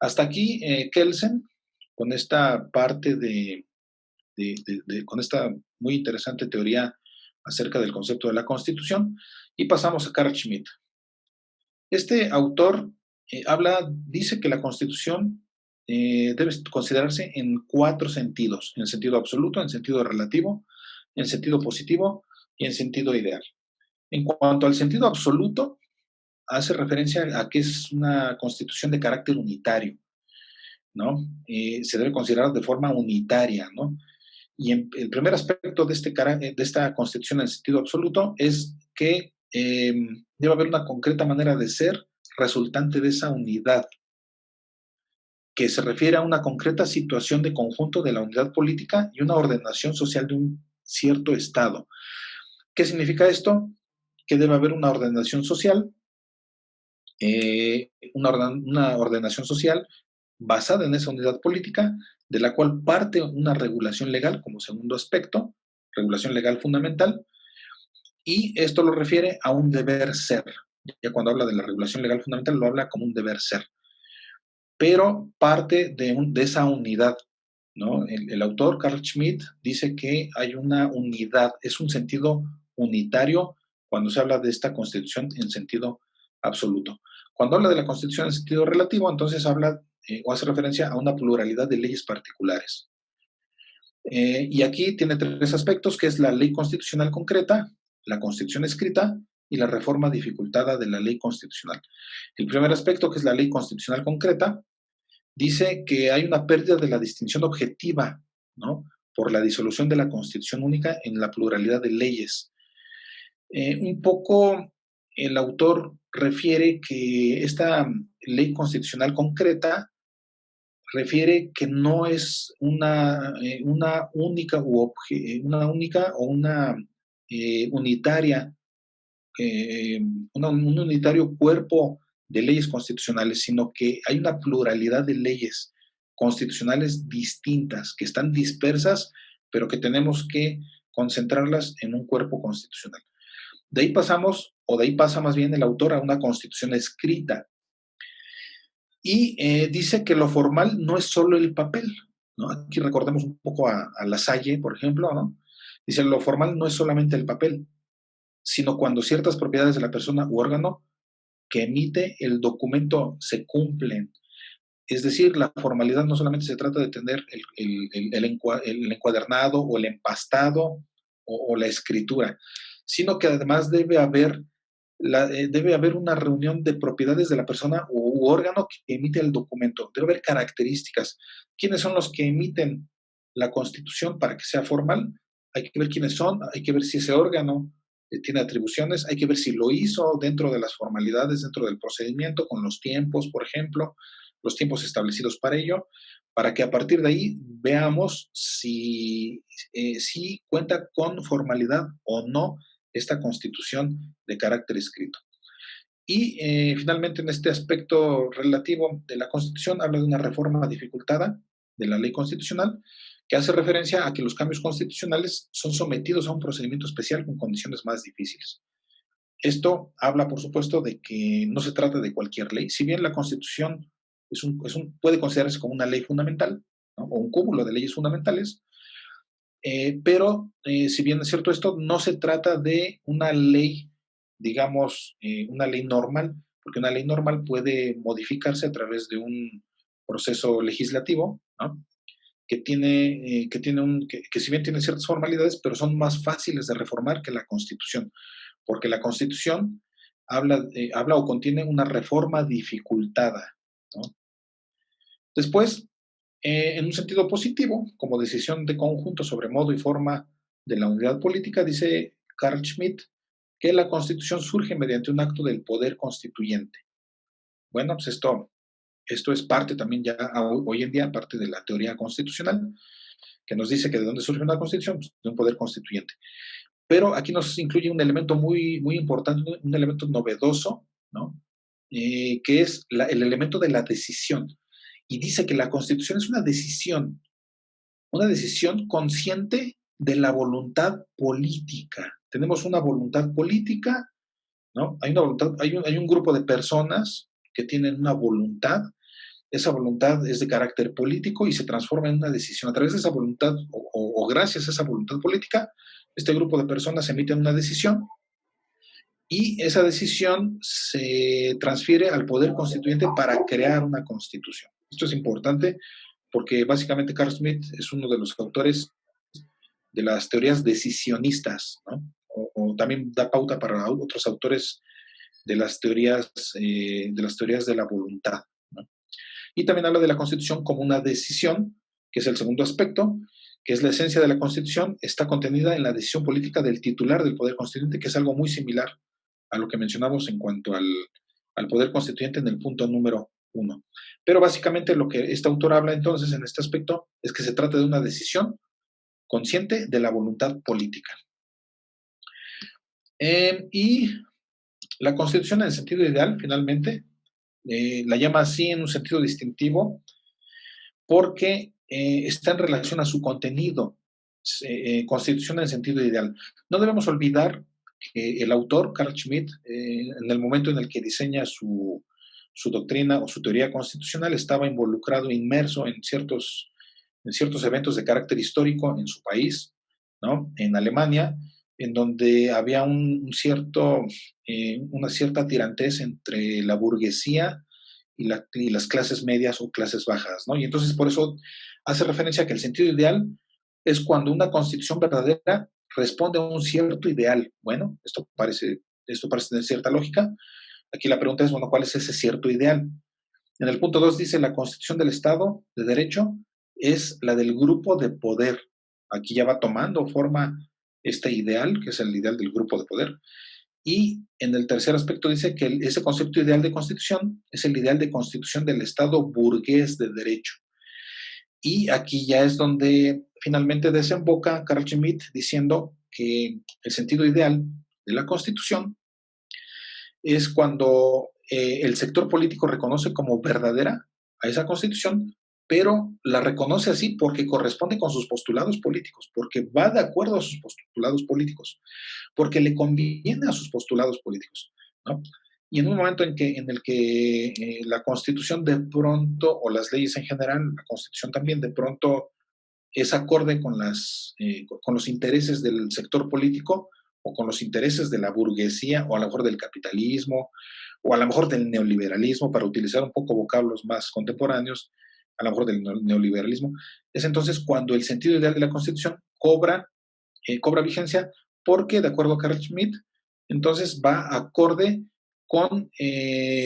Hasta aquí, Kelsen, con esta parte con esta muy interesante teoría acerca del concepto de la Constitución, y pasamos a Carl Schmitt. Este autor dice que la Constitución debe considerarse en 4 sentidos: en sentido absoluto, en sentido relativo, en sentido positivo y en sentido ideal. En cuanto al sentido absoluto, hace referencia a que es una constitución de carácter unitario, ¿no? Se debe considerar de forma unitaria, ¿no? Y el primer aspecto de esta constitución en sentido absoluto es que debe haber una concreta manera de ser resultante de esa unidad, que se refiere a una concreta situación de conjunto de la unidad política y una ordenación social de un cierto Estado. ¿Qué significa esto? Que debe haber una ordenación social, una ordenación social basada en esa unidad política, de la cual parte una regulación legal como segundo aspecto, regulación legal fundamental, y esto lo refiere a un deber ser. Ya cuando habla de la regulación legal fundamental lo habla como un deber ser, pero parte de esa unidad, ¿no? El autor, Carl Schmitt, dice que hay una unidad, es un sentido unitario cuando se habla de esta constitución en sentido absoluto. Cuando habla de la constitución en sentido relativo, entonces habla o hace referencia a una pluralidad de leyes particulares. Y aquí tiene 3 aspectos, que es la ley constitucional concreta, la constitución escrita y la reforma dificultada de la ley constitucional. El primer aspecto, que es la ley constitucional concreta, dice que hay una pérdida de la distinción objetiva, ¿no? Por la disolución de la Constitución única en la pluralidad de leyes. Un poco el autor refiere que esta ley constitucional concreta refiere que no es una única o una unitaria, un unitario cuerpo de leyes constitucionales, sino que hay una pluralidad de leyes constitucionales distintas, que están dispersas, pero que tenemos que concentrarlas en un cuerpo constitucional. De ahí pasamos, o de ahí pasa más bien el autor a una constitución escrita. Y dice que lo formal no es solo el papel, ¿no? Aquí recordemos un poco a La Salle, por ejemplo, ¿no? Dice, lo formal no es solamente el papel, sino cuando ciertas propiedades de la persona u órgano que emite el documento se cumplen. Es decir, la formalidad no solamente se trata de tener el encuadernado o el empastado o la escritura, sino que además debe haber una reunión de propiedades de la persona u órgano que emite el documento. Debe haber características. ¿Quiénes son los que emiten la Constitución para que sea formal? Hay que ver quiénes son, hay que ver si ese órgano tiene atribuciones, hay que ver si lo hizo dentro de las formalidades, dentro del procedimiento, con los tiempos, por ejemplo, los tiempos establecidos para ello, para que a partir de ahí veamos si cuenta con formalidad o no esta constitución de carácter escrito. Y finalmente, en este aspecto relativo de la Constitución, habla de una reforma dificultada de la ley constitucional, que hace referencia a que los cambios constitucionales son sometidos a un procedimiento especial con condiciones más difíciles. Esto habla, por supuesto, de que no se trata de cualquier ley. Si bien la Constitución puede considerarse como una ley fundamental, ¿no? O un cúmulo de leyes fundamentales, pero si bien es cierto esto, no se trata de una ley, digamos, una ley normal, porque una ley normal puede modificarse a través de un proceso legislativo, ¿no? Que si bien tiene ciertas formalidades, pero son más fáciles de reformar que la Constitución, porque la Constitución habla o contiene una reforma dificultada, ¿no? Después, en un sentido positivo, como decisión de conjunto sobre modo y forma de la unidad política, dice Carl Schmitt que la Constitución surge mediante un acto del poder constituyente. Bueno, pues esto es parte también ya hoy en día, parte de la teoría constitucional, que nos dice que de dónde surge una Constitución, pues de un poder constituyente. Pero aquí nos incluye un elemento muy, muy importante, un elemento novedoso, ¿no? Que es el elemento de la decisión. Y dice que la Constitución es una decisión consciente de la voluntad política. Tenemos una voluntad política, ¿no? Hay un grupo de personas que tienen una voluntad esa voluntad es de carácter político y se transforma en una decisión. A través de esa voluntad o gracias a esa voluntad política, este grupo de personas emiten una decisión y esa decisión se transfiere al poder constituyente para crear una constitución. Esto es importante porque básicamente Carl Schmitt es uno de los autores de las teorías decisionistas, ¿no? O también da pauta para otros autores de las teorías de la voluntad, ¿no? Y también habla de la Constitución como una decisión, que es el segundo aspecto, que es la esencia de la Constitución, está contenida en la decisión política del titular del Poder Constituyente, que es algo muy similar a lo que mencionamos en cuanto al Poder Constituyente en el punto número 1. Pero básicamente lo que este autor habla entonces en este aspecto es que se trata de una decisión consciente de la voluntad política. Y la Constitución en el sentido ideal, finalmente, la llama así en un sentido distintivo porque está en relación a su contenido. Constitución en sentido ideal. No debemos olvidar que el autor, Carl Schmitt, en el momento en el que diseña su doctrina o su teoría constitucional, estaba involucrado, inmerso en ciertos eventos de carácter histórico en su país, ¿no? En Alemania, en donde había una cierta tirantez entre la burguesía y las clases medias o clases bajas, ¿no? Y entonces por eso hace referencia a que el sentido ideal es cuando una constitución verdadera responde a un cierto ideal. Bueno, esto parece tener cierta lógica. Aquí la pregunta es, bueno, ¿cuál es ese cierto ideal? En el punto 2 dice, la constitución del Estado de Derecho es la del grupo de poder. Aquí ya va tomando forma este ideal, que es el ideal del grupo de poder. Y en el tercer aspecto dice que ese concepto ideal de constitución es el ideal de constitución del Estado burgués de derecho. Y aquí ya es donde finalmente desemboca Carl Schmitt diciendo que el sentido ideal de la constitución es cuando el sector político reconoce como verdadera a esa constitución, pero la reconoce así porque corresponde con sus postulados políticos, porque va de acuerdo a sus postulados políticos, porque le conviene a sus postulados políticos, ¿no? Y en un momento en el que la Constitución de pronto, o las leyes en general, la Constitución también de pronto es acorde con los intereses del sector político o con los intereses de la burguesía o a lo mejor del capitalismo o a lo mejor del neoliberalismo, para utilizar un poco vocablos más contemporáneos, a lo mejor del neoliberalismo, es entonces cuando el sentido ideal de la Constitución cobra vigencia porque, de acuerdo a Carl Schmitt, entonces va acorde con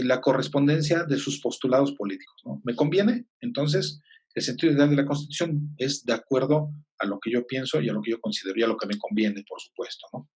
la correspondencia de sus postulados políticos, ¿no? ¿Me conviene? Entonces, el sentido ideal de la Constitución es de acuerdo a lo que yo pienso y a lo que yo considero y a lo que me conviene, por supuesto, ¿no?